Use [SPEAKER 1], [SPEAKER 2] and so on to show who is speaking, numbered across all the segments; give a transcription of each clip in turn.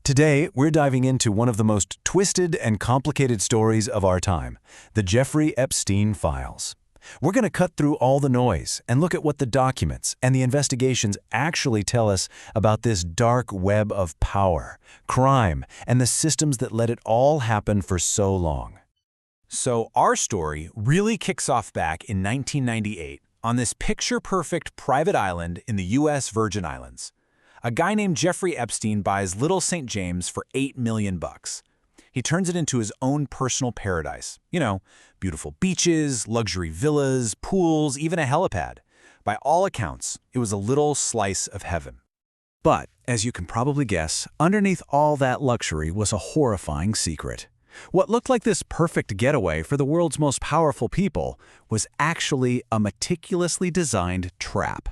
[SPEAKER 1] Today, we're diving into one of the most twisted and complicated stories of our time, the Jeffrey Epstein files. We're going to cut through all the noise and look at what the documents and the investigations actually tell us about this dark web of power, crime, and the systems that let it all happen for so long.
[SPEAKER 2] So our story really kicks off back in 1998 on this picture-perfect private island in the U.S. Virgin Islands. A guy named Jeffrey Epstein buys Little St. James for $8 million. He turns it into his own personal paradise. You know, beautiful beaches, luxury villas, pools, even a helipad. By all accounts, it was a little slice of heaven.
[SPEAKER 3] But, as you can probably guess, underneath all that luxury was a horrifying secret. What looked like this perfect getaway for the world's most powerful people was actually a meticulously designed trap.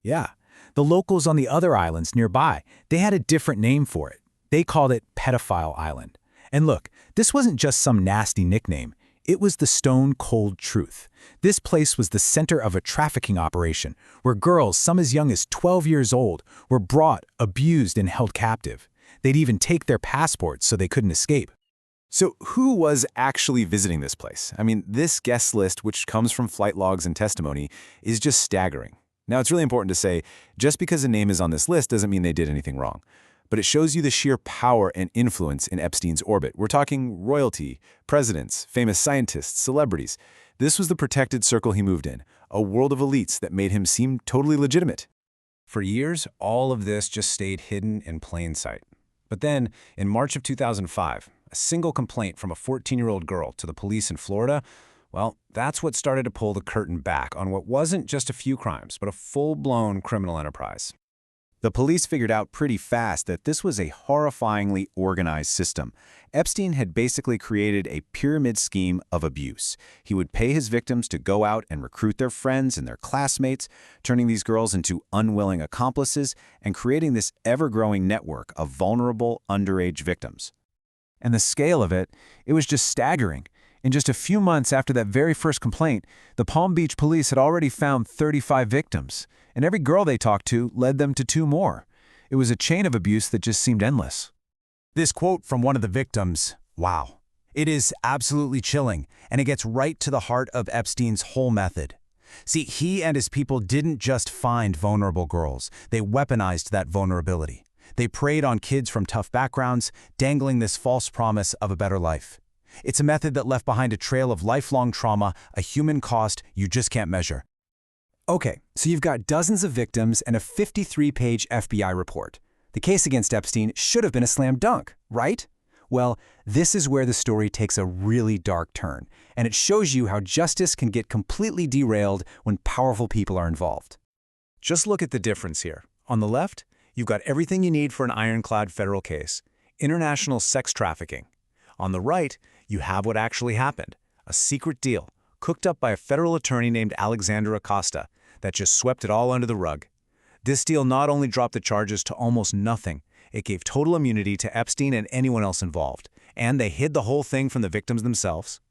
[SPEAKER 4] Yeah, the locals on the other islands nearby, they had a different name for it. They called it Pedophile Island. And look, this wasn't just some nasty nickname. It was the stone-cold truth. This place was the center of a trafficking operation where girls, some as young as 12 years old, were brought, abused, and held captive. They'd even take their passports so they couldn't escape.
[SPEAKER 1] So who was actually visiting this place? I mean, this guest list, which comes from flight logs and testimony, is just staggering. Now, it's really important to say, just because a name is on this list doesn't mean they did anything wrong. But it shows you the sheer power and influence in Epstein's orbit. We're talking royalty, presidents, famous scientists, celebrities. This was the protected circle he moved in, a world of elites that made him seem totally legitimate.
[SPEAKER 2] For years, all of this just stayed hidden in plain sight. But then, in March of 2005, a single complaint from a 14-year-old girl to the police in Florida, well, that's what started to pull the curtain back on what wasn't just a few crimes, but a full-blown criminal enterprise.
[SPEAKER 1] The police figured out pretty fast that this was a horrifyingly organized system. Epstein had basically created a pyramid scheme of abuse. He would pay his victims to go out and recruit their friends and their classmates, turning these girls into unwilling accomplices and creating this ever-growing network of vulnerable underage victims.
[SPEAKER 4] And the scale of it was just staggering. In just a few months after that very first complaint, the Palm Beach police had already found 35 victims, and every girl they talked to led them to 2 more. It was a chain of abuse that just seemed endless.
[SPEAKER 2] This quote from one of the victims, wow. It is absolutely chilling, and it gets right to the heart of Epstein's whole method. See, he and his people didn't just find vulnerable girls, they weaponized that vulnerability. They preyed on kids from tough backgrounds, dangling this false promise of a better life. It's a method that left behind a trail of lifelong trauma, a human cost you just can't measure.
[SPEAKER 4] Okay, so you've got dozens of victims and a 53-page FBI report. The case against Epstein should have been a slam dunk, right? Well, this is where the story takes a really dark turn, and it shows you how justice can get completely derailed when powerful people are involved.
[SPEAKER 2] Just look at the difference here. On the left, you've got everything you need for an ironclad federal case, international sex trafficking. On the right, you have what actually happened, a secret deal, cooked up by a federal attorney named Alexander Acosta, that just swept it all under the rug. This deal not only dropped the charges to almost nothing, it gave total immunity to Epstein and anyone else involved, and they hid the whole thing from the victims themselves.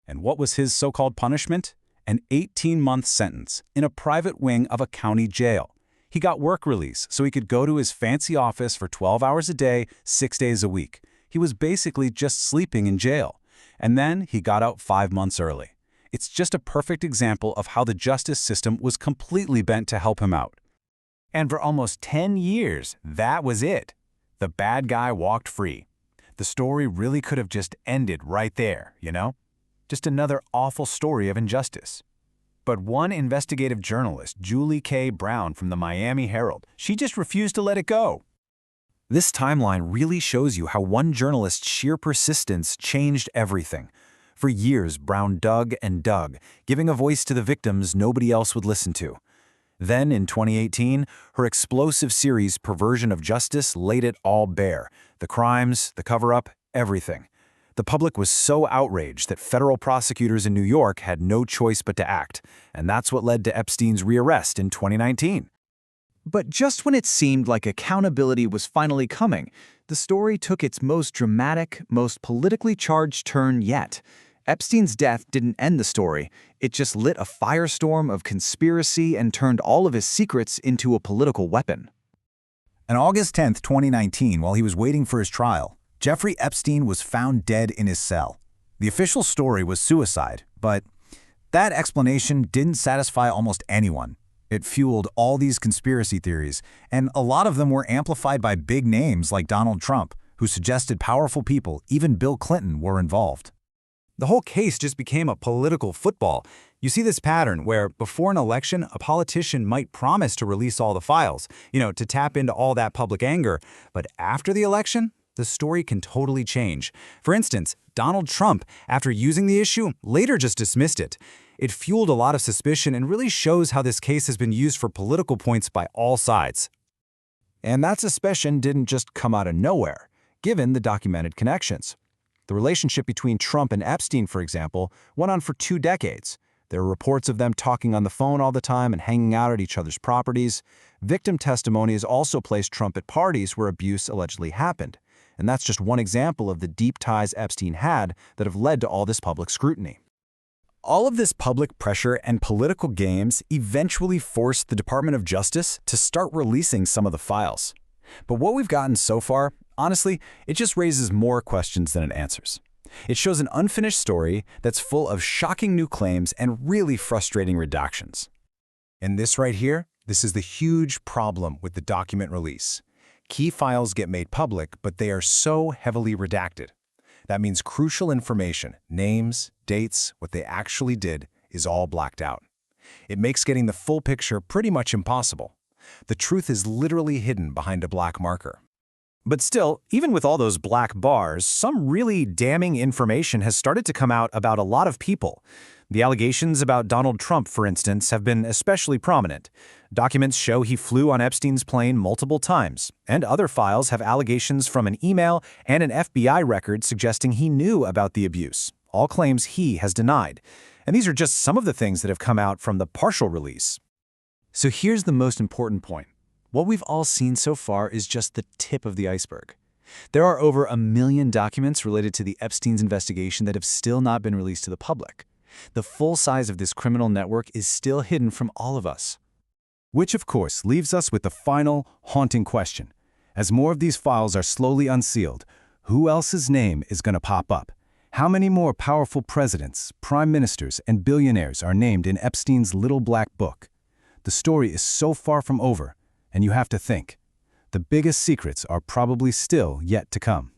[SPEAKER 3] And what was his so-called punishment? An 18-month sentence in a private wing of a county jail. He got work release so he could go to his fancy office for 12 hours a day, 6 days a week. He was basically just sleeping in jail. And then he got out 5 months early. It's just a perfect example of how the justice system was completely bent to help him out.
[SPEAKER 2] And for almost 10 years, that was it. The bad guy walked free. The story really could have just ended right there, you know? Just another awful story of injustice. But one investigative journalist, Julie K. Brown from the Miami Herald, she just refused to let it go.
[SPEAKER 4] This timeline really shows you how one journalist's sheer persistence changed everything. For years, Brown dug and dug, giving a voice to the victims nobody else would listen to. Then, in 2018, her explosive series Perversion of Justice laid it all bare. The crimes, the cover-up, everything. The public was so outraged that federal prosecutors in New York had no choice but to act, and that's what led to Epstein's rearrest in 2019. But just when it seemed like accountability was finally coming, the story took its most dramatic, most politically charged turn yet. Epstein's death didn't end the story. It just lit a firestorm of conspiracy and turned all of his secrets into a political weapon. On August 10, 2019, while he was waiting for his trial, Jeffrey Epstein was found dead in his cell. The official story was suicide, but that explanation didn't satisfy almost anyone. It fueled all these conspiracy theories, and a lot of them were amplified by big names like Donald Trump, who suggested powerful people, even Bill Clinton, were involved.
[SPEAKER 2] The whole case just became a political football. You see this pattern where before an election, a politician might promise to release all the files, to tap into all that public anger. But after the election, the story can totally change. For instance, Donald Trump, after using the issue, later just dismissed it. It fueled a lot of suspicion and really shows how this case has been used for political points by all sides.
[SPEAKER 1] And that suspicion didn't just come out of nowhere, given the documented connections. The relationship between Trump and Epstein, for example, went on for 2 decades. There are reports of them talking on the phone all the time and hanging out at each other's properties. Victim testimony has also placed Trump at parties where abuse allegedly happened. And that's just one example of the deep ties Epstein had that have led to all this public scrutiny.
[SPEAKER 3] All of this public pressure and political games eventually forced the Department of Justice to start releasing some of the files. But what we've gotten so far, honestly, it just raises more questions than it answers. It shows an unfinished story that's full of shocking new claims and really frustrating redactions.
[SPEAKER 1] And this right here, this is the huge problem with the document release. Key files get made public, but they are so heavily redacted. That means crucial information, names, dates, what they actually did, is all blacked out. It makes getting the full picture pretty much impossible. The truth is literally hidden behind a black marker.
[SPEAKER 3] But still, even with all those black bars, some really damning information has started to come out about a lot of people. The allegations about Donald Trump, for instance, have been especially prominent. Documents show he flew on Epstein's plane multiple times, and other files have allegations from an email and an FBI record suggesting he knew about the abuse, all claims he has denied. And these are just some of the things that have come out from the partial release. So here's the most important point. What we've all seen so far is just the tip of the iceberg. There are over 1 million documents related to the Epstein's investigation that have still not been released to the public. The full size of this criminal network is still hidden from all of us. Which, of course, leaves us with the final, haunting question. As more of these files are slowly unsealed, who else's name is going to pop up? How many more powerful presidents, prime ministers, and billionaires are named in Epstein's little black book? The story is so far from over, and you have to think. The biggest secrets are probably still yet to come.